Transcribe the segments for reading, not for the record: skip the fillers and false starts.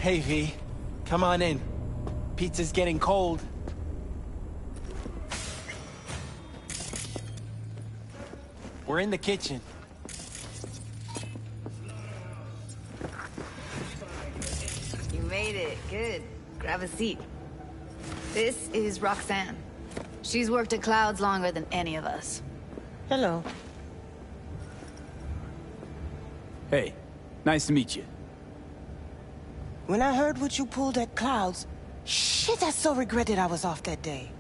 Hey, V. Come on in. Pizza's getting cold. We're in the kitchen. You made it. Good. Grab a seat. This is Roxanne. She's worked at Clouds longer than any of us. Hello. Hey, nice to meet you. When I heard what you pulled at Clouds, shit, I so regretted I was off that day.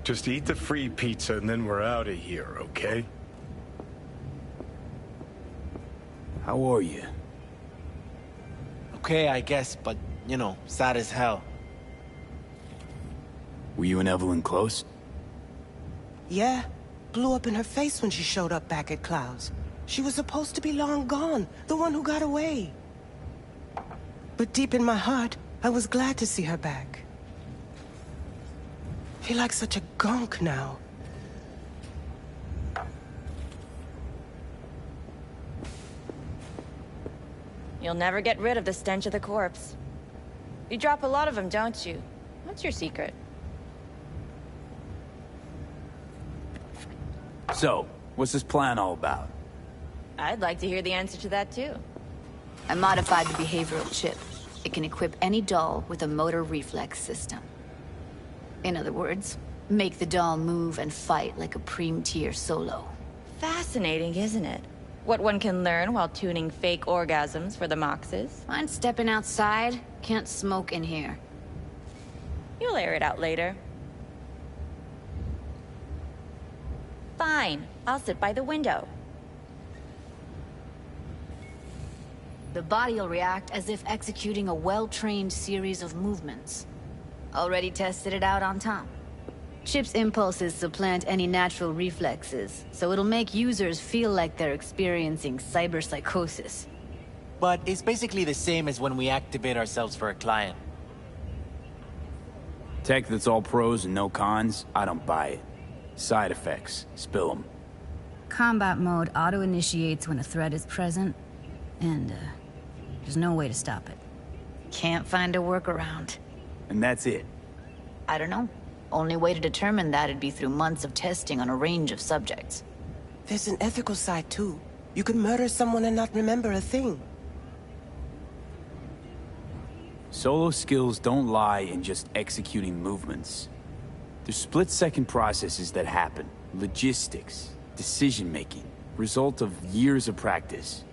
Just eat the free pizza and then we're out of here, okay? How are you? Okay, I guess, but, you know, sad as hell. Were you and Evelyn close? Yeah, blew up in her face when she showed up back at Clouds. She was supposed to be long gone, the one who got away. But deep in my heart, I was glad to see her back. Feel like such a gunk now. You'll never get rid of the stench of the corpse. You drop a lot of them, don't you? What's your secret? So, what's this plan all about? I'd like to hear the answer to that, too. I modified the behavioral chip. It can equip any doll with a motor reflex system. In other words, make the doll move and fight like a Prime-tier solo. Fascinating, isn't it? What one can learn while tuning fake orgasms for the Moxes. Mind stepping outside? Can't smoke in here. You'll air it out later. Fine, I'll sit by the window. The body will react as if executing a well-trained series of movements. Already tested it out on Tom. Chip's impulses supplant any natural reflexes, so it'll make users feel like they're experiencing cyberpsychosis. But it's basically the same as when we activate ourselves for a client. Tech that's all pros and no cons, I don't buy it. Side effects, spill them. Combat mode auto-initiates when a threat is present, and there's no way to stop it. Can't find a workaround. And that's it. I don't know. Only way to determine that'd be through months of testing on a range of subjects. There's an ethical side too. You can murder someone and not remember a thing. Solo skills don't lie in just executing movements. There's split-second processes that happen. Logistics, decision-making, result of years of practice.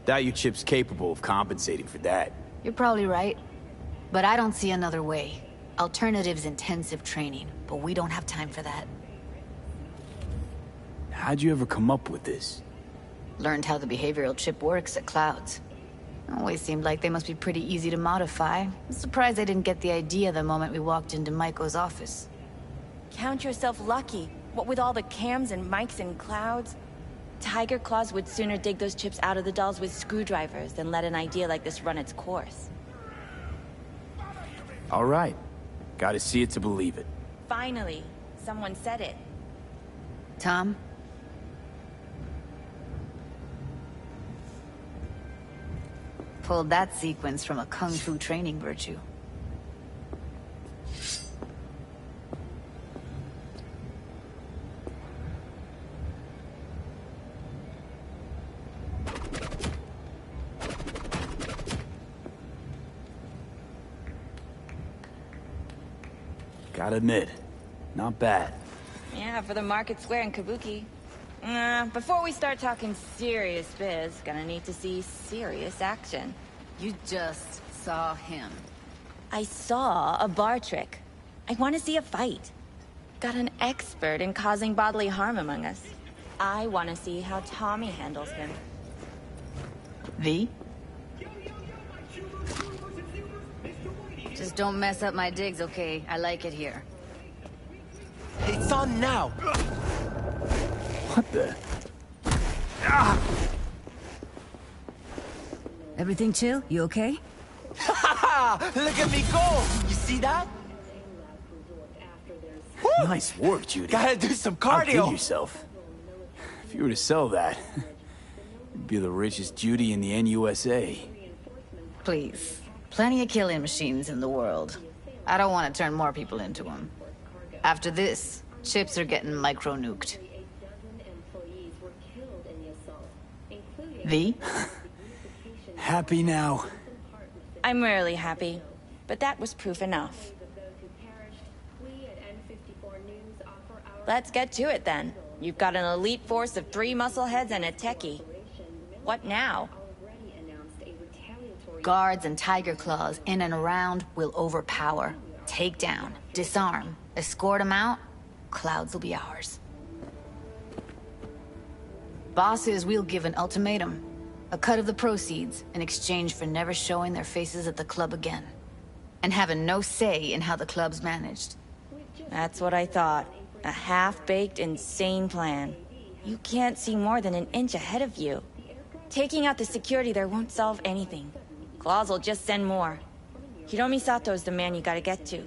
Doubt your chip's capable of compensating for that. You're probably right. But I don't see another way. Alternative's intensive training, but we don't have time for that. How'd you ever come up with this? Learned how the behavioral chip works at Clouds. Always seemed like they must be pretty easy to modify. I'm surprised I didn't get the idea the moment we walked into Maiko's office. Count yourself lucky. What with all the cams and mics and Clouds? Tiger Claws would sooner dig those chips out of the dolls with screwdrivers than let an idea like this run its course. All right. Gotta see it to believe it. Finally, someone said it. Tom? Pulled that sequence from a kung fu training virtue. Gotta admit, not bad. Yeah, for the market square in Kabuki. Before we start talking serious biz, gonna need to see serious action. You just saw him. I saw a bar trick. I want to see a fight. Got an expert in causing bodily harm among us. I want to see how Tommy handles him. V? Just don't mess up my digs, okay? I like it here. It's on now! What the? Everything chill? You okay? Look at me go! You see that? Nice work, Judy. Gotta do some Outdid cardio! yourself. If you were to sell that, you'd be the richest Judy in the NUSA. Please. Plenty of killing machines in the world. I don't want to turn more people into them. After this, chips are getting micro-nuked. V? Happy now. I'm rarely happy, but that was proof enough. Let's get to it then. You've got an elite force of 3 muscleheads and a techie. What now? Guards and tiger claws in and around will overpower, take down, disarm, escort them out. Clouds will be ours. Bosses, we'll give an ultimatum. A cut of the proceeds in exchange for never showing their faces at the club again. And having no say in how the club's managed. That's what I thought. A half-baked, insane plan. You can't see more than an inch ahead of you. Taking out the security there won't solve anything. Claws will just send more. Hiromi Sato's the man you gotta get to.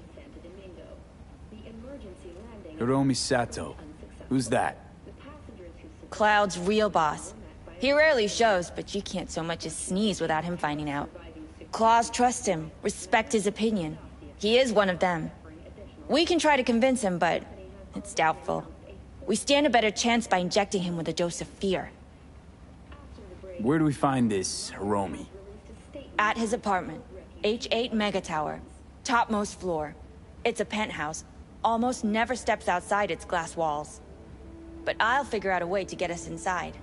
Hiromi Sato. Who's that? Cloud's real boss. He rarely shows, but you can't so much as sneeze without him finding out. Claws trust him, respect his opinion. He is one of them. We can try to convince him, but it's doubtful. We stand a better chance by injecting him with a dose of fear. Where do we find this Hiromi? At his apartment. H8 Mega Tower. Topmost floor. It's a penthouse. Almost never steps outside its glass walls. But I'll figure out a way to get us inside.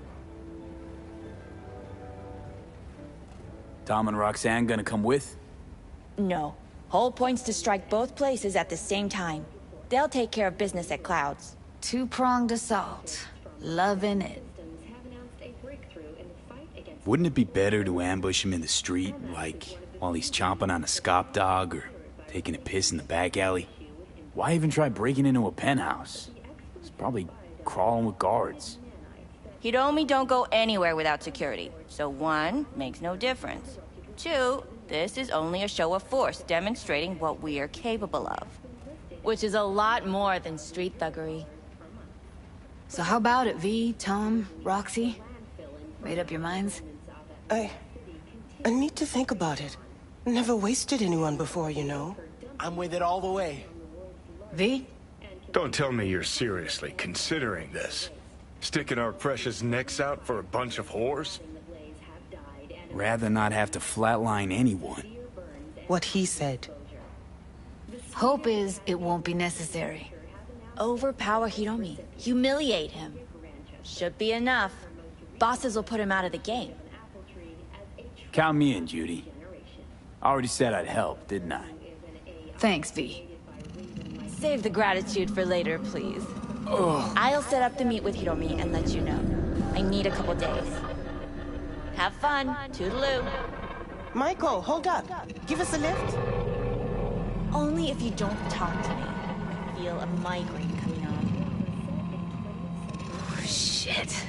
Tom and Roxanne gonna come with? No. Whole point's to strike both places at the same time. They'll take care of business at Clouds. Two-pronged assault. Loving it. Wouldn't it be better to ambush him in the street, like while he's chomping on a scop dog or taking a piss in the back alley? Why even try breaking into a penthouse? He's probably crawling with guards. Hiromi don't go anywhere without security. So 1, makes no difference. 2, this is only a show of force demonstrating what we are capable of. Which is a lot more than street thuggery. So how about it, V, Tom, Roxy? Made up your minds? I need to think about it. Never wasted anyone before, you know. I'm with it all the way. V? Don't tell me you're seriously considering this. Sticking our precious necks out for a bunch of whores? Rather not have to flatline anyone. What he said. Hope is it won't be necessary. Overpower Hiromi. Humiliate him. Should be enough. Bosses will put him out of the game. Count me in, Judy. I already said I'd help, didn't I? Thanks, V. Save the gratitude for later, please. I'll set up the meet with Hiromi and let you know. I need a couple days. Have fun. Toodaloo. Michael, hold up. Give us a lift. Only if you don't talk to me. I feel a migraine coming on. Shit.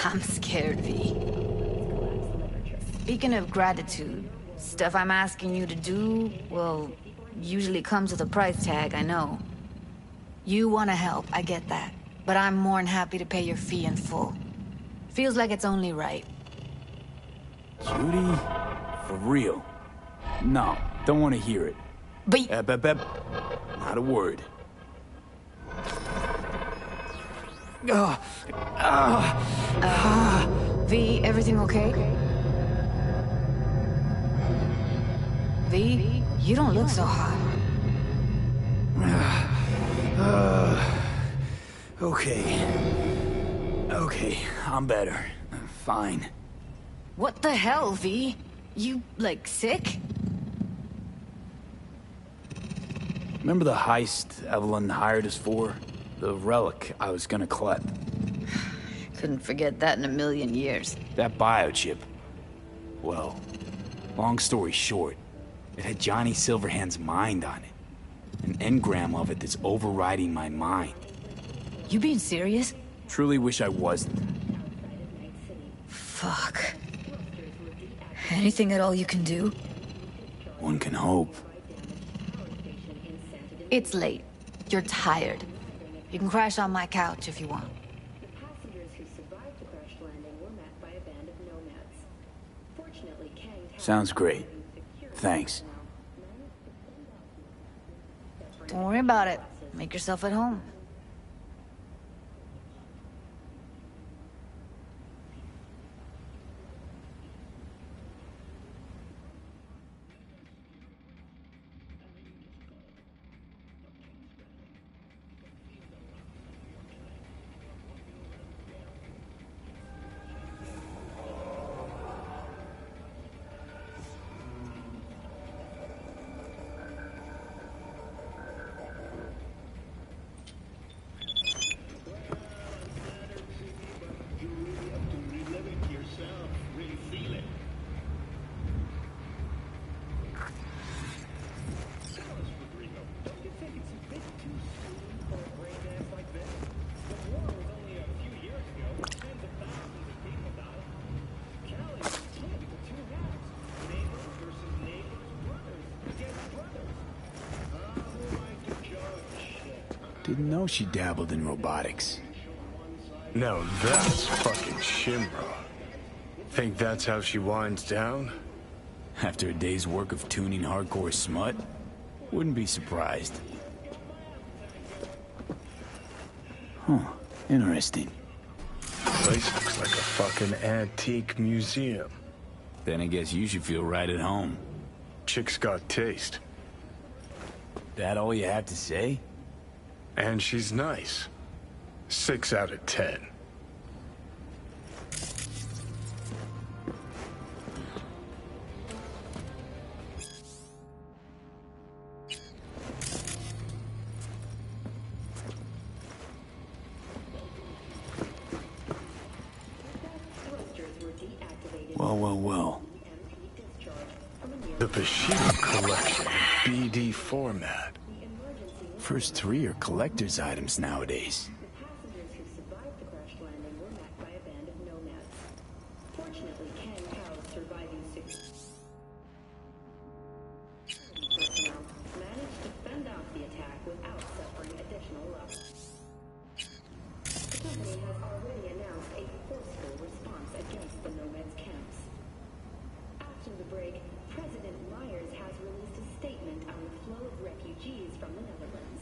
I'm scared, V. Speaking of gratitude, stuff I'm asking you to do, well, usually comes with a price tag, I know. You want to help, I get that. But I'm more than happy to pay your fee in full. Feels like it's only right. Judy? For real? No, don't want to hear it. But Not a word. V, everything okay? V, you don't look so hot. Okay, I'm better. Fine. What the hell, V? You, like, sick? Remember the heist Evelyn hired us for? The relic I was gonna collect. Couldn't forget that in a million years. That biochip. Well, long story short, it had Johnny Silverhand's mind on it. An engram of it that's overriding my mind. You being serious? Truly wish I wasn't. Fuck. Anything at all you can do? One can hope. It's late. You're tired. You can crash on my couch if you want. Sounds great. Thanks. Don't worry about it. Make yourself at home. Didn't know she dabbled in robotics. Now that's fucking Shimra. Think that's how she winds down? After a day's work of tuning hardcore smut? Wouldn't be surprised. Huh. Interesting. Place looks like a fucking antique museum. Then I guess you should feel right at home. Chick's got taste. That all you have to say? And she's nice. 6 out of 10. Well. The Bashir collection in BD format. First 3 are collector's items nowadays. Passengers who survived the crash landing were met by a band of nomads. Fortunately, Ken Powell's surviving personnel managed to fend off the attack without suffering additional loss. The company has already announced a forceful response against the nomads' camps. After the break, President Myers has released a statement on the flow of refugees from the Netherlands.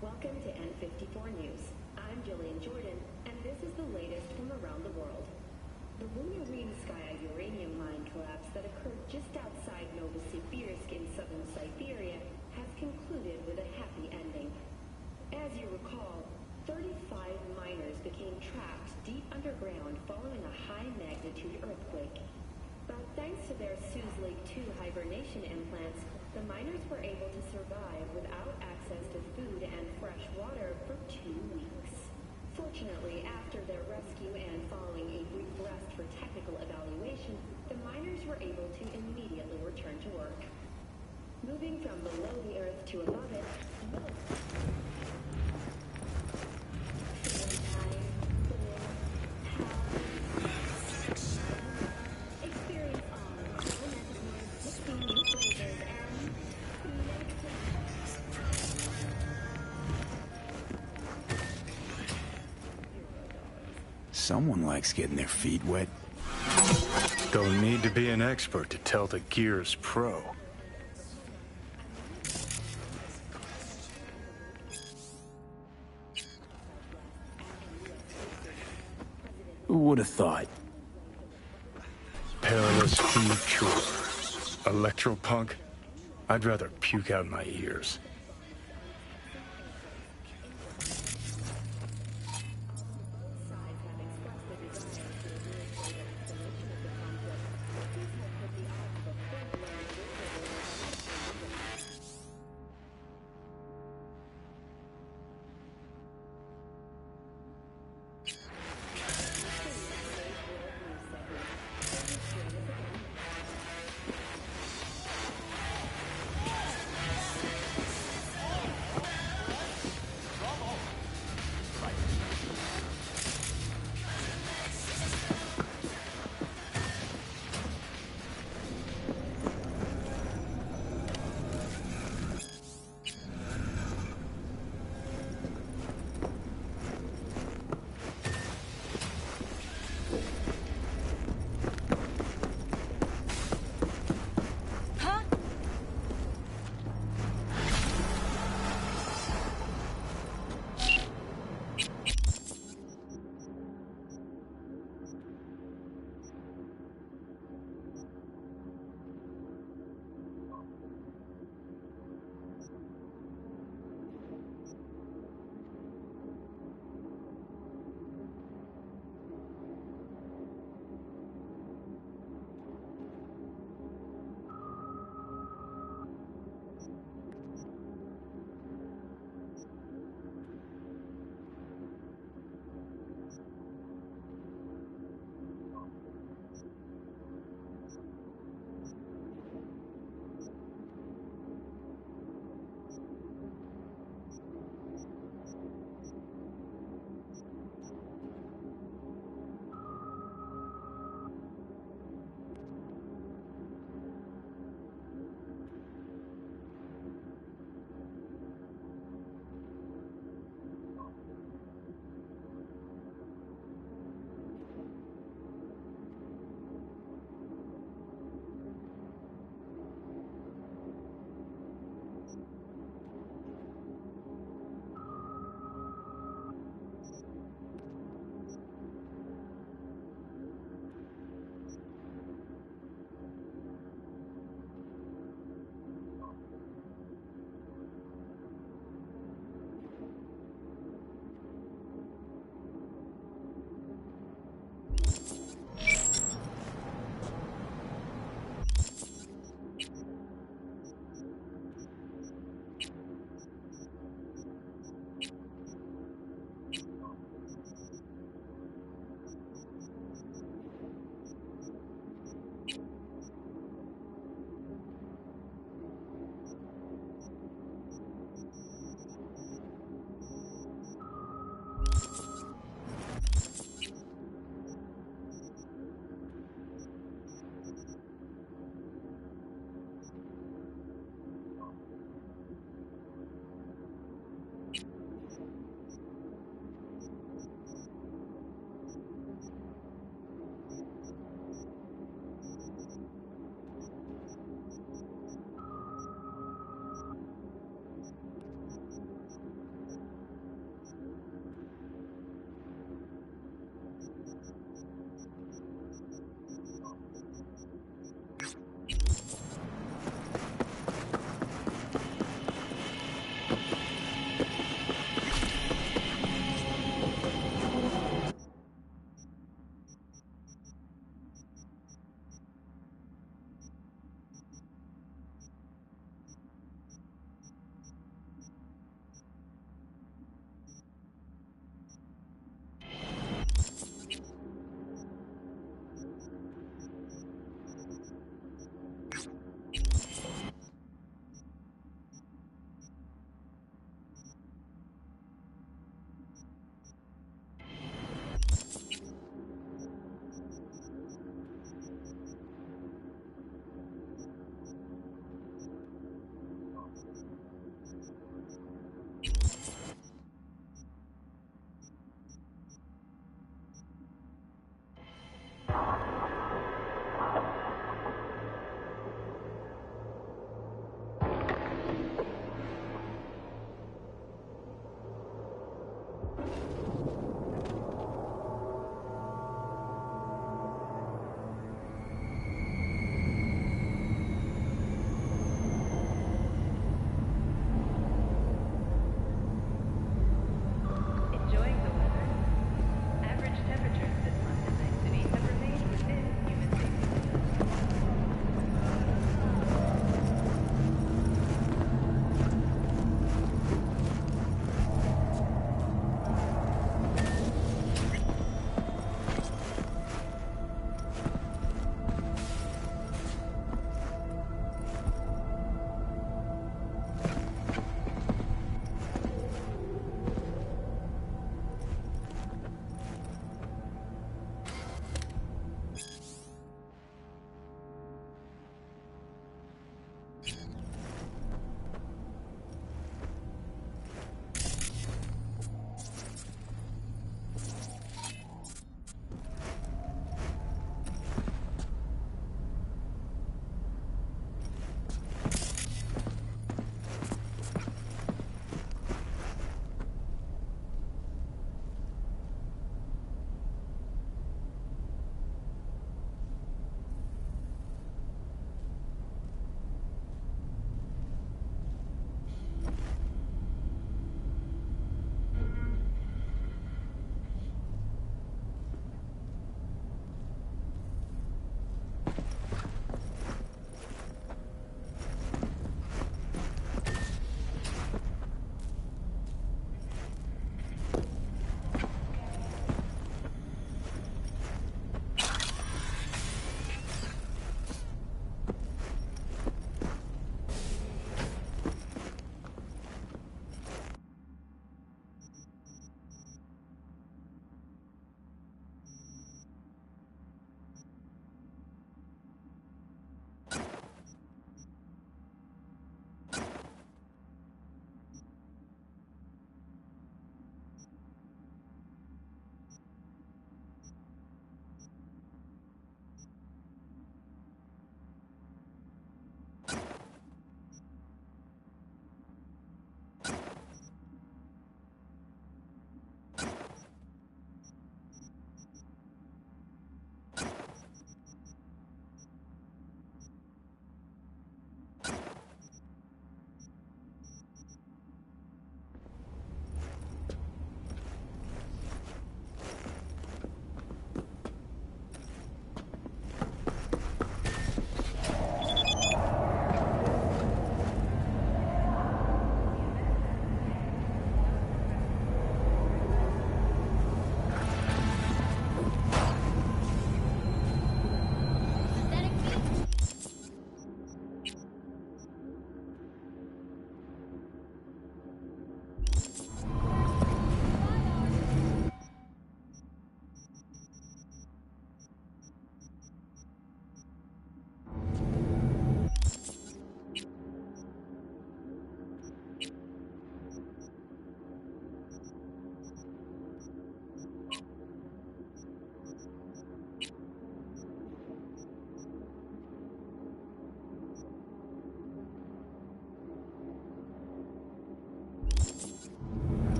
Welcome to N54 News. I'm Jillian Jordan, and this is the latest from around the world. The Lunarinskaya uranium mine collapse that occurred just outside Novosibirsk in southern Siberia has concluded with a happy ending. As you recall, 35 miners became trapped deep underground following a high-magnitude earthquake. But thanks to their Suez Lake 2 hibernation implants, the miners were able to survive without access to food and fresh water for 2 weeks. Fortunately, after their rescue and following a brief rest for technical evaluation, the miners were able to immediately return to work. Moving from below the earth to above it, Five, four, Someone likes getting their feet wet. Don't need to be an expert to tell the Gear's pro. Who would have thought? Perilous future. Electropunk? I'd rather puke out my ears.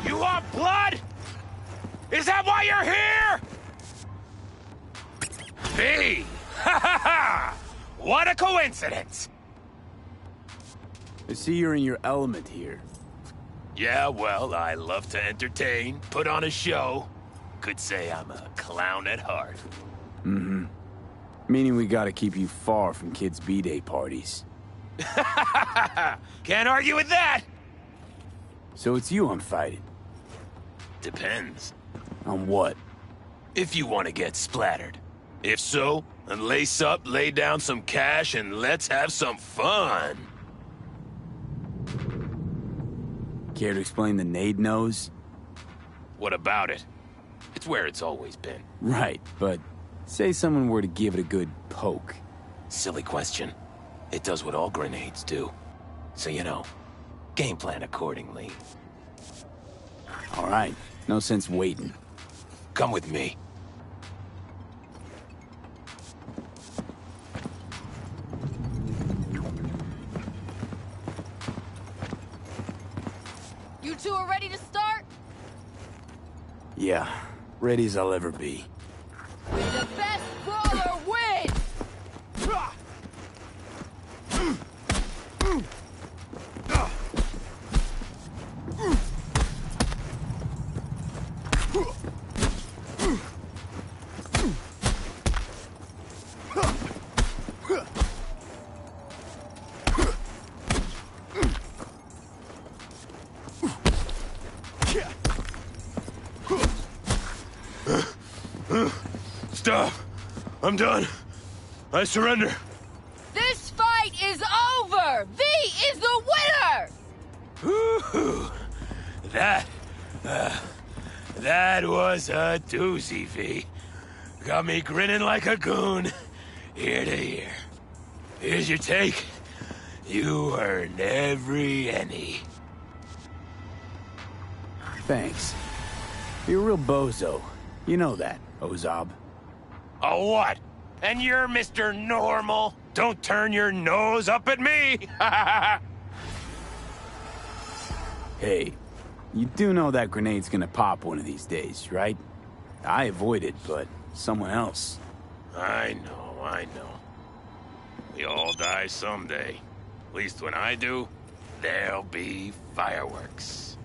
You want blood? Is that why you're here? V! Ha ha ha! What a coincidence! I see you're in your element here. Yeah, well, I love to entertain, put on a show. Could say I'm a clown at heart. Mm-hmm. Meaning we gotta keep you far from kids' B-Day parties. Can't argue with that! So it's you I'm fighting. Depends. On what? If you want to get splattered. If so, then lace up, lay down some cash, and let's have some fun. Care to explain the nade nose? What about it? It's where it's always been. Right, but say someone were to give it a good poke. Silly question. It does what all grenades do. So, you know, game plan accordingly. All right, no sense waiting. Come with me. You two are ready to start? Yeah, ready as I'll ever be. The best brawler wins! Stop! I'm done. I surrender. This fight is over! V is the winner! Woo-hoo. That was a doozy, V. Got me grinning like a goon, ear to ear. Here's your take. You earned every penny. Thanks. You're a real bozo. You know that, Ozab. Oh, what? And you're Mr. Normal. Don't turn your nose up at me. Hey, you do know that grenade's gonna pop one of these days, right? I avoided, but someone else. I know. We all die someday. At least when I do, there'll be fireworks.